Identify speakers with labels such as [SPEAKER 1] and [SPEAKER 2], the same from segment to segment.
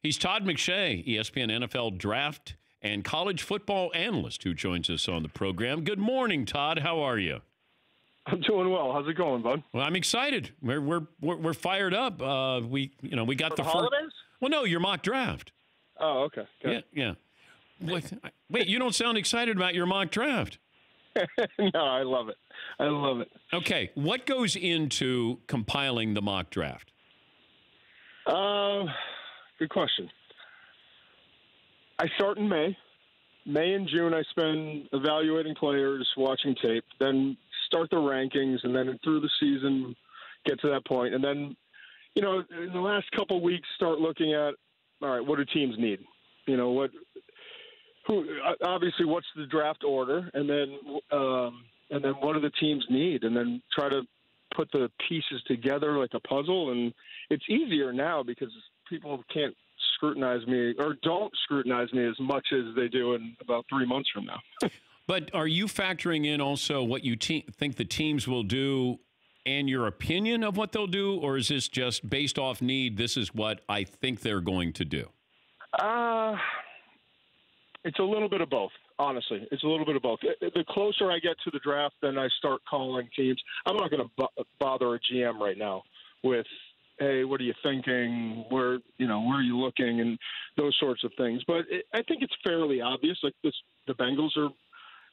[SPEAKER 1] He's Todd McShay, ESPN NFL draft and college football analyst who joins us on the program. Good morning, Todd. How are you?
[SPEAKER 2] I'm doing well. How's it going, bud?
[SPEAKER 1] Well, I'm excited. We're fired up. We got
[SPEAKER 2] the holidays.
[SPEAKER 1] Well, no, your mock draft.
[SPEAKER 2] Oh, okay. Good.
[SPEAKER 1] Yeah. Wait, you don't sound excited about your mock draft.
[SPEAKER 2] No, I love it.
[SPEAKER 1] Okay, what goes into compiling the mock draft?
[SPEAKER 2] Good question. I start in May. May and June, I spend evaluating players, watching tape, then start the rankings, and then through the season, get to that point. And then, in the last couple of weeks, start looking at, all right, what do teams need? Obviously, what's the draft order? And then what do the teams need? And then try to put the pieces together like a puzzle. And it's easier now because people can't scrutinize me or don't scrutinize me as much as they do in about 3 months from now.
[SPEAKER 1] But are you factoring in also what you think the teams will do and your opinion of what they'll do? Or is this just based off need, this is what I think they're going to do?
[SPEAKER 2] It's a little bit of both, honestly. It's a little bit of both. The closer I get to the draft, then I start calling teams. I'm not going to bother a GM right now with, hey, what are you thinking? Where are you looking? And those sorts of things. But I think it's fairly obvious. Like the Bengals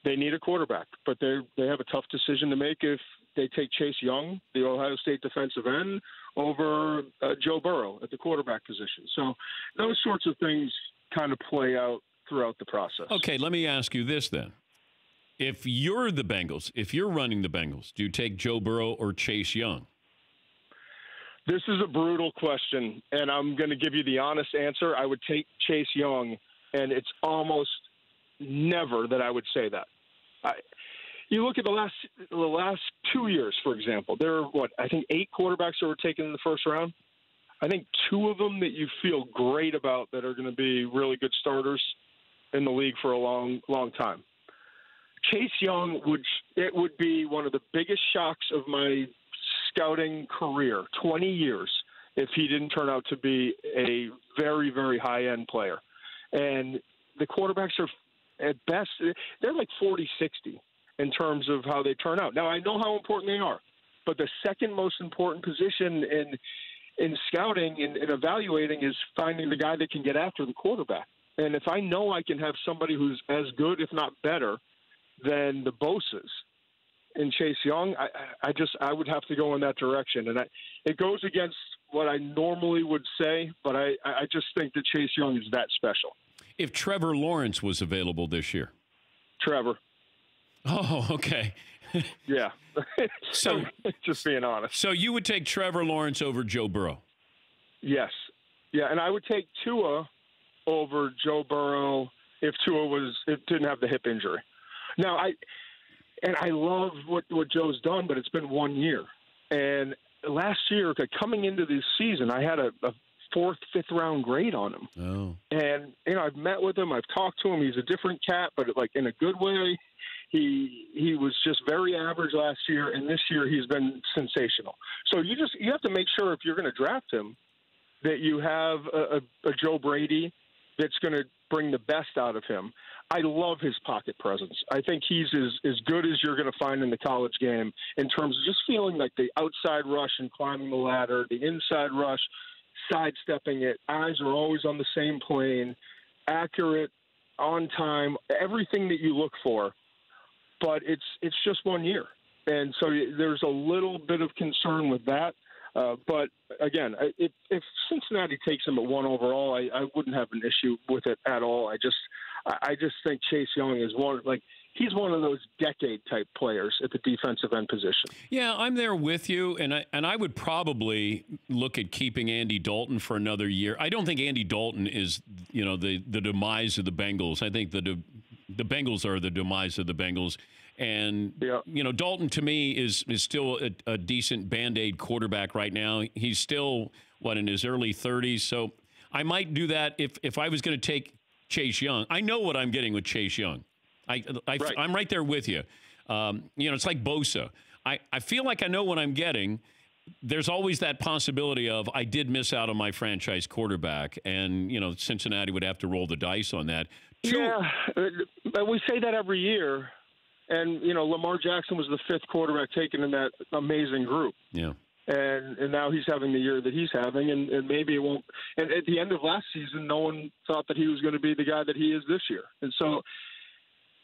[SPEAKER 2] they need a quarterback, but they have a tough decision to make if they take Chase Young, the Ohio State defensive end, over Joe Burrow at the quarterback position. So those sorts of things kind of play out throughout the process.
[SPEAKER 1] Okay, let me ask you this then. If you're the Bengals, if you're running the Bengals, do you take Joe Burrow or Chase Young?
[SPEAKER 2] This is a brutal question, and I'm going to give you the honest answer. I would take Chase Young, and it's almost never that I would say that. You look at the last 2 years, for example. There are, I think 8 quarterbacks that were taken in the first round. I think 2 of them that you feel great about that are going to be really good starters in the league for a long, long time. Chase Young would be one of the biggest shocks of my scouting career, 20 years, if he didn't turn out to be a very, very high-end player. And the quarterbacks are, at best, they're like 40-60 in terms of how they turn out. Now, I know how important they are, but the second most important position in scouting and evaluating is finding the guy that can get after the quarterback. And if I know I can have somebody who's as good, if not better, than the Bosa's in Chase Young, I would have to go in that direction. And it goes against what I normally would say, but I just think that Chase Young is that special.
[SPEAKER 1] If Trevor Lawrence was available this year.
[SPEAKER 2] Trevor.
[SPEAKER 1] Oh, okay.
[SPEAKER 2] Yeah.
[SPEAKER 1] So
[SPEAKER 2] just being honest.
[SPEAKER 1] So you would take Trevor Lawrence over Joe Burrow?
[SPEAKER 2] Yes. Yeah, and I would take Tua over Joe Burrow if Tua didn't have the hip injury. Now, I love what Joe's done, but it's been 1 year. And last year, coming into this season, I had a 4th, 5th round grade on him.
[SPEAKER 1] Oh.
[SPEAKER 2] And, I've met with him. I've talked to him. He's a different cat, but in a good way. He was just very average last year, and this year he's been sensational. So you have to make sure if you're going to draft him that you have a Joe Brady that's going to bring the best out of him. I love his pocket presence. I think he's as good as you're going to find in the college game in terms of just feeling like the outside rush and climbing the ladder, the inside rush, sidestepping it. Eyes are always on the same plane, accurate, on time, everything that you look for. But it's just 1 year. And so there's a little bit of concern with that. But, again, if Cincinnati takes him at 1 overall, I wouldn't have an issue with it at all. I just think Chase Young is he's one of those decade-type players at the defensive end position.
[SPEAKER 1] Yeah, I'm there with you, and I would probably look at keeping Andy Dalton for another year. I don't think Andy Dalton is, the demise of the Bengals. I think the Bengals are the demise of the Bengals. And, Dalton, to me, is still a decent Band-Aid quarterback right now. He's still, in his early 30s. So I might do that if I was going to take Chase Young. I know what I'm getting with Chase Young. I'm right there with you. It's like Bosa. I feel like I know what I'm getting, there's always that possibility of I did miss out on my franchise quarterback, and Cincinnati would have to roll the dice on that.
[SPEAKER 2] Yeah, but we say that every year, and Lamar Jackson was the fifth quarterback taken in that amazing group.
[SPEAKER 1] Yeah.
[SPEAKER 2] And now he's having the year that he's having, and maybe it won't. And at the end of last season, no one thought that he was going to be the guy that he is this year. And so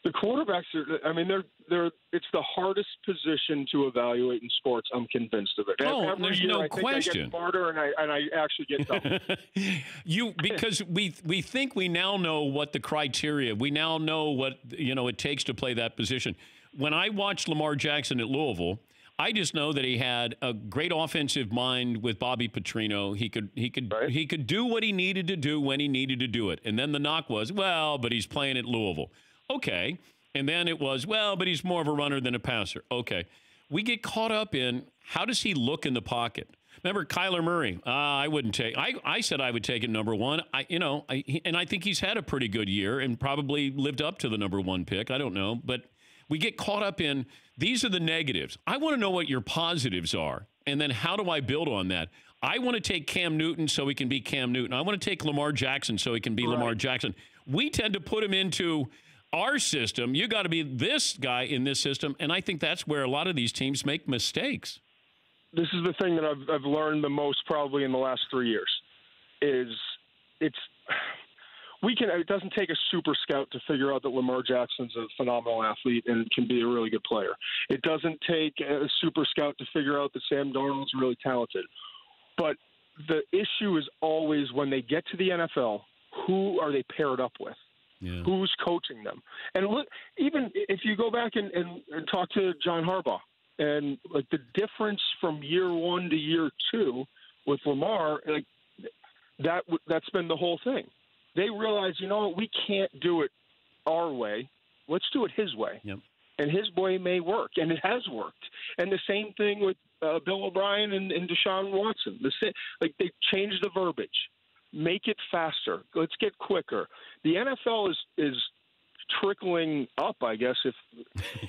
[SPEAKER 2] the quarterbacks it's the hardest position to evaluate in sports. I'm convinced of it.
[SPEAKER 1] Oh, there's no question.
[SPEAKER 2] I get smarter, and I actually get dumb.
[SPEAKER 1] Because we think we now know what the criteria. We now know what it takes to play that position. When I watched Lamar Jackson at Louisville, I just know that he had a great offensive mind with Bobby Petrino. He could do what he needed to do when he needed to do it. And then the knock was, but he's playing at Louisville. Okay. And then it was, but he's more of a runner than a passer. Okay. We get caught up in how does he look in the pocket? Remember Kyler Murray? I wouldn't take. I said I would take him number one. And I think he's had a pretty good year and probably lived up to the number one pick. I don't know, but we get caught up in these are the negatives. I want to know what your positives are, and then how do I build on that? I want to take Cam Newton so he can be Cam Newton. I want to take Lamar Jackson so he can be Lamar Jackson. We tend to put him into our system. You got to be this guy in this system, and I think that's where a lot of these teams make mistakes.
[SPEAKER 2] This is the thing that I've learned the most probably in the last 3 years is it doesn't take a super scout to figure out that Lamar Jackson's a phenomenal athlete and can be a really good player. It doesn't take a super scout to figure out that Sam Darnold's really talented. But the issue is always when they get to the NFL, who are they paired up with? Yeah. Who's coaching them? And look, even if you go back and talk to John Harbaugh, and like the difference from year one to year two with Lamar, like that's been the whole thing. They realize, we can't do it our way. Let's do it his way.
[SPEAKER 1] Yep.
[SPEAKER 2] And his way may work, and it has worked. And the same thing with Bill O'Brien and Deshaun Watson. They changed the verbiage. Make it faster. Let's get quicker. The NFL is trickling up, I guess,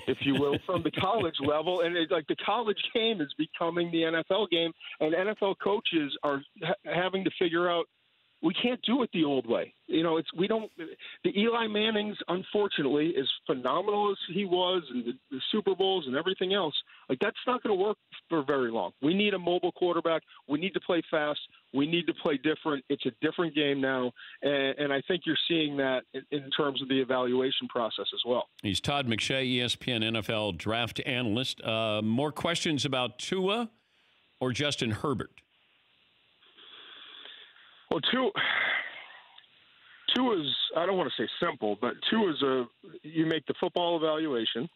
[SPEAKER 2] if you will, from the college level. And the college game is becoming the NFL game, and NFL coaches are having to figure out, we can't do it the old way. The Eli Mannings, unfortunately, as phenomenal as he was, and the Super Bowls and everything else, that's not going to work for very long. We need a mobile quarterback. We need to play fast. We need to play different. It's a different game now, and I think you're seeing that in terms of the evaluation process as well.
[SPEAKER 1] He's Todd McShay, ESPN NFL draft analyst. More questions about Tua or Justin Herbert?
[SPEAKER 2] Well, Tua's, I don't want to say simple, but Tua's you make the football evaluation,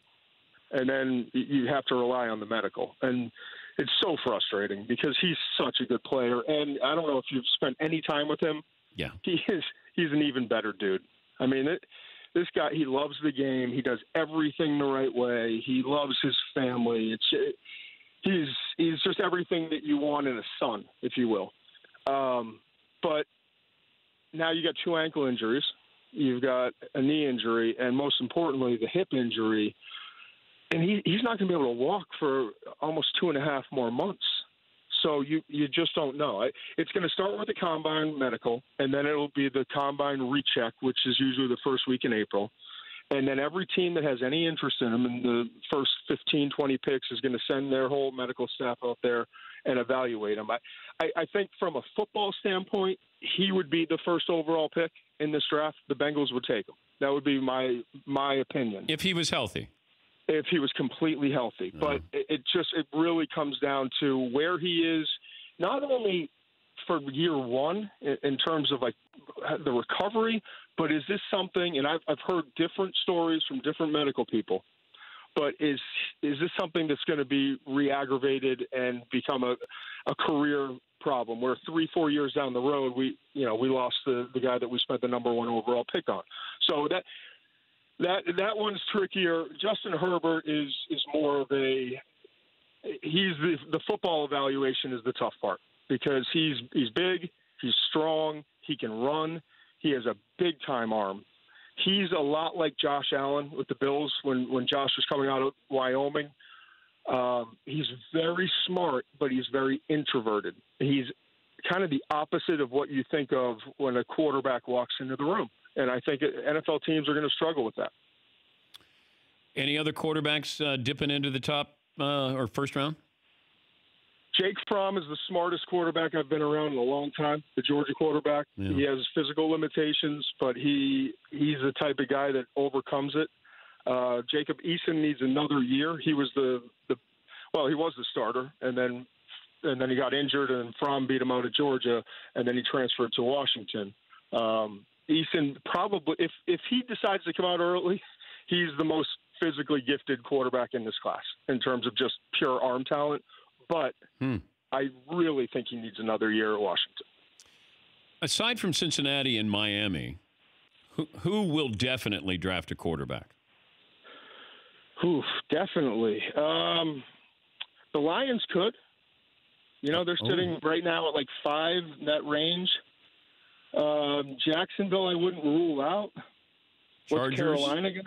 [SPEAKER 2] and then you have to rely on the medical. And it's so frustrating because he's such a good player. And I don't know if you've spent any time with him.
[SPEAKER 1] Yeah.
[SPEAKER 2] He's an even better dude. I mean, this guy, he loves the game. He does everything the right way. He loves his family. He's just everything that you want in a son, if you will. But now you got two ankle injuries. You've got a knee injury, and most importantly, the hip injury. And he's not going to be able to walk for almost 2.5 more months. So you just don't know. It's going to start with the combine medical, and then it'll be the combine recheck, which is usually the first week in April. And then every team that has any interest in him in the first 15, 20 picks is going to send their whole medical staff out there and evaluate him. I think from a football standpoint, he would be the first overall pick in this draft. The Bengals would take him. That would be my opinion.
[SPEAKER 1] If he was healthy.
[SPEAKER 2] If he was completely healthy. But it really comes down to where he is, not only for year one in terms of the recovery, but is this something, and I've heard different stories from different medical people, but is this something that's going to be re-aggravated and become a career problem where 3-4 years down the road we lost the guy that we spent the number one overall pick on. So that one's trickier. Justin Herbert is more of the football evaluation is the tough part because he's big, he's strong, he can run, he has a big time arm. He's a lot like Josh Allen with the Bills when Josh was coming out of Wyoming. He's very smart, but he's very introverted. He's kind of the opposite of what you think of when a quarterback walks into the room. And I think NFL teams are going to struggle with that.
[SPEAKER 1] Any other quarterbacks dipping into the top or first round?
[SPEAKER 2] Jake Fromm is the smartest quarterback I've been around in a long time, the Georgia quarterback. Yeah. He has physical limitations, but he's the type of guy that overcomes it. Jacob Eason needs another year. He was he was the starter, and then he got injured, and Fromm beat him out of Georgia, and then he transferred to Washington. Eason probably, if he decides to come out early, he's the most physically gifted quarterback in this class in terms of just pure arm talent. But I really think he needs another year at Washington.
[SPEAKER 1] Aside from Cincinnati and Miami, who will definitely draft a quarterback?
[SPEAKER 2] Definitely. The Lions could. They're sitting right now at like 5 in that range. Jacksonville, I wouldn't rule out.
[SPEAKER 1] Chargers?
[SPEAKER 2] What's Carolina going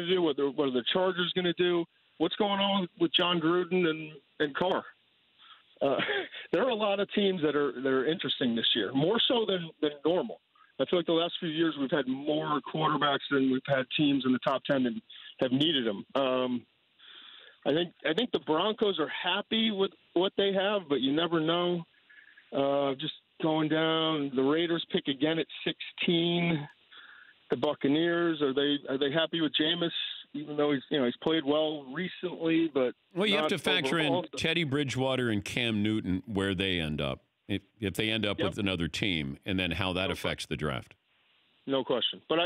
[SPEAKER 2] to do? What are the Chargers going to do? What's going on with John Gruden and Carr? There are a lot of teams that are interesting this year, more so than normal. I feel like the last few years we've had more quarterbacks than we've had teams in the top 10 that have needed them. I think the Broncos are happy with what they have, but you never know. Just going down, the Raiders pick again at 16. The Buccaneers, are they happy with Jameis? Even though he's played well recently, but
[SPEAKER 1] you have to factor in Teddy Bridgewater and Cam Newton where they end up if they end up with another team, and then how that affects the draft.
[SPEAKER 2] No question. But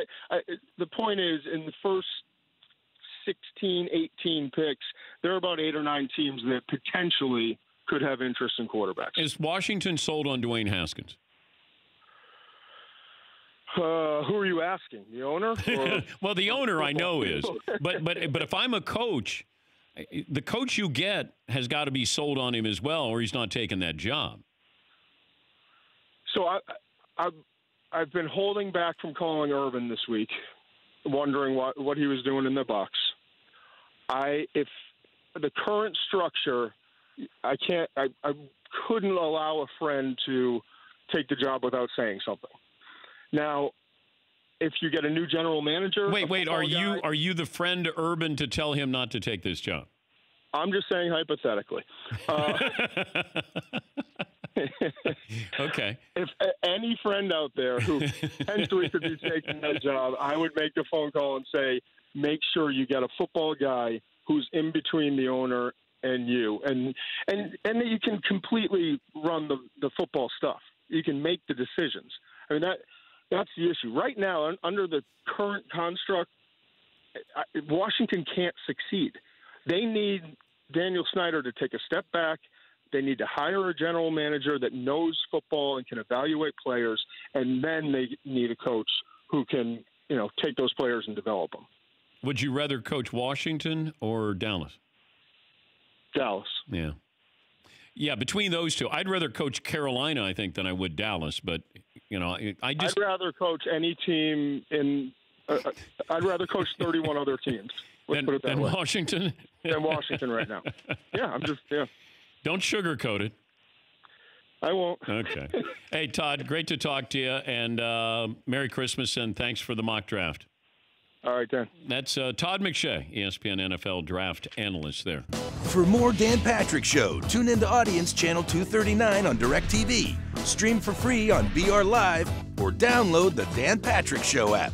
[SPEAKER 2] the point is, in the first 16, 18 picks, there are about 8 or 9 teams that potentially could have interest in quarterbacks.
[SPEAKER 1] Is Washington sold on Dwayne Haskins?
[SPEAKER 2] Who are you asking? The owner?
[SPEAKER 1] Well, the owner I know is, but if I'm a coach, the coach you get has got to be sold on him as well, or he's not taking that job.
[SPEAKER 2] So I've been holding back from calling Urban this week, wondering what he was doing in the box. If the current structure, I couldn't allow a friend to take the job without saying something. Now, if you get a new general manager,
[SPEAKER 1] wait, are you the friend to Urban to tell him not to take this job?
[SPEAKER 2] I'm just saying hypothetically.
[SPEAKER 1] Okay.
[SPEAKER 2] If any friend out there who potentially could be taking that job, I would make the phone call and say, make sure you get a football guy who's in between the owner and you, and that you can completely run the football stuff. You can make the decisions. I mean, that's the issue. Right now, under the current construct, Washington can't succeed. They need Daniel Snyder to take a step back. They need to hire a general manager that knows football and can evaluate players, and then they need a coach who can, take those players and develop them.
[SPEAKER 1] Would you rather coach Washington or Dallas?
[SPEAKER 2] Dallas.
[SPEAKER 1] Yeah. Yeah, between those two, I'd rather coach Carolina, I think, than I would Dallas. But, I'd
[SPEAKER 2] rather coach any team I'd rather coach 31 other teams. Let's put it that way.
[SPEAKER 1] Washington?
[SPEAKER 2] Than Washington right now. Yeah,
[SPEAKER 1] Don't sugarcoat it.
[SPEAKER 2] I won't.
[SPEAKER 1] Okay. Hey, Todd, great to talk to you, and Merry Christmas, and thanks for the mock draft.
[SPEAKER 2] All right, Dan.
[SPEAKER 1] That's Todd McShay, ESPN NFL draft analyst there.
[SPEAKER 3] For more Dan Patrick Show, tune into Audience Channel 239 on DirecTV. Stream for free on BR Live or download the Dan Patrick Show app.